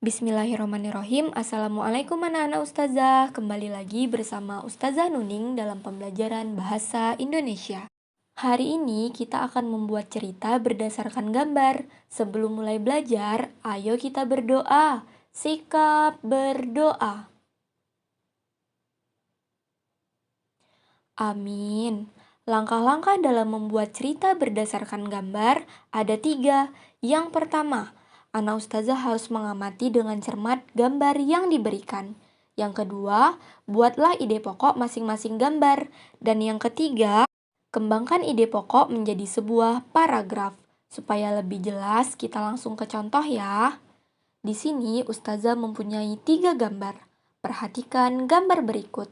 Bismillahirrahmanirrahim. Assalamualaikum anak-anak ustazah. Kembali lagi bersama Ustazah Nuning dalam pembelajaran Bahasa Indonesia. Hari ini kita akan membuat cerita berdasarkan gambar. Sebelum mulai belajar, ayo kita berdoa. Sikap berdoa. Amin. Langkah-langkah dalam membuat cerita berdasarkan gambar ada 3. Yang pertama, Ana Ustazah harus mengamati dengan cermat gambar yang diberikan. Yang kedua, buatlah ide pokok masing-masing gambar. Dan yang ketiga, kembangkan ide pokok menjadi sebuah paragraf. Supaya lebih jelas, kita langsung ke contoh ya. Di sini Ustazah mempunyai 3 gambar. Perhatikan gambar berikut.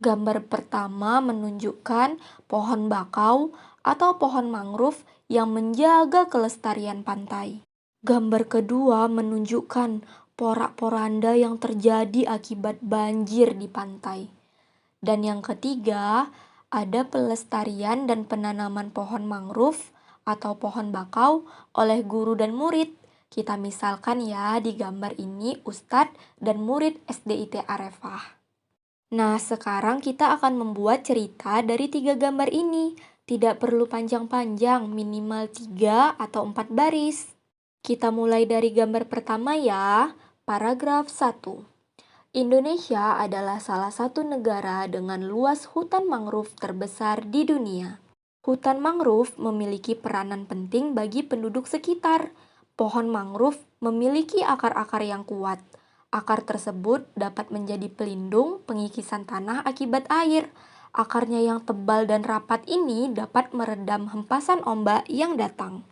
Gambar pertama menunjukkan pohon bakau atau pohon mangrove yang menjaga kelestarian pantai. Gambar kedua menunjukkan porak-poranda yang terjadi akibat banjir di pantai. Dan yang ketiga, ada pelestarian dan penanaman pohon mangrove atau pohon bakau oleh guru dan murid. Kita misalkan ya di gambar ini Ustadz dan murid SDIT Arefah. Nah, sekarang kita akan membuat cerita dari 3 gambar ini. Tidak perlu panjang-panjang, minimal 3 atau 4 baris. Kita mulai dari gambar pertama ya, paragraf 1. Indonesia adalah salah satu negara dengan luas hutan mangrove terbesar di dunia. Hutan mangrove memiliki peranan penting bagi penduduk sekitar. Pohon mangrove memiliki akar-akar yang kuat. Akar tersebut dapat menjadi pelindung pengikisan tanah akibat air. Akarnya yang tebal dan rapat ini dapat meredam hempasan ombak yang datang.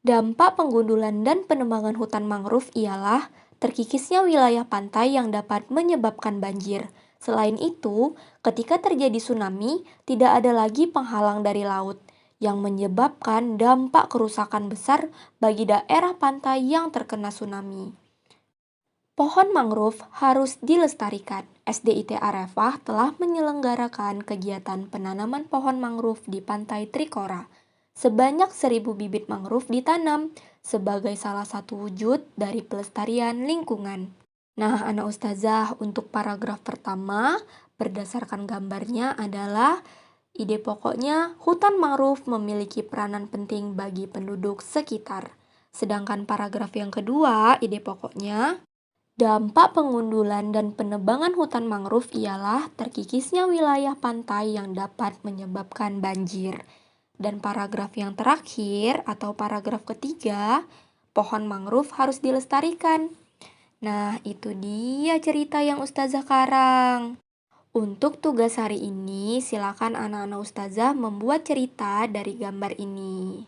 Dampak penggundulan dan penebangan hutan mangrove ialah terkikisnya wilayah pantai yang dapat menyebabkan banjir. Selain itu, ketika terjadi tsunami, tidak ada lagi penghalang dari laut yang menyebabkan dampak kerusakan besar bagi daerah pantai yang terkena tsunami. Pohon mangrove harus dilestarikan. SDIT Arefah telah menyelenggarakan kegiatan penanaman pohon mangrove di Pantai Trikora. Sebanyak 1.000 bibit mangrove ditanam sebagai salah satu wujud dari pelestarian lingkungan. Nah, anak ustazah, untuk paragraf pertama, berdasarkan gambarnya adalah ide pokoknya hutan mangrove memiliki peranan penting bagi penduduk sekitar. Sedangkan paragraf yang kedua, ide pokoknya dampak pengundulan dan penebangan hutan mangrove ialah terkikisnya wilayah pantai yang dapat menyebabkan banjir. Dan paragraf yang terakhir atau paragraf ketiga, pohon mangrove harus dilestarikan. Nah, itu dia cerita yang Ustazah karang. Untuk tugas hari ini, silakan anak-anak Ustazah membuat cerita dari gambar ini.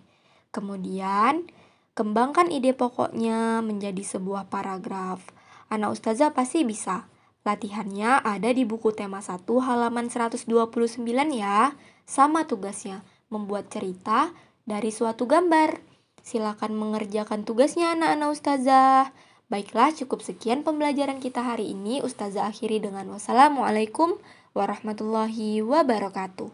Kemudian, kembangkan ide pokoknya menjadi sebuah paragraf. Anak Ustazah pasti bisa. Latihannya ada di buku tema 1 halaman 129 ya. Sama tugasnya, membuat cerita dari suatu gambar. Silakan mengerjakan tugasnya anak-anak Ustazah. Baiklah, cukup sekian pembelajaran kita hari ini. Ustazah akhiri dengan wassalamualaikum warahmatullahi wabarakatuh.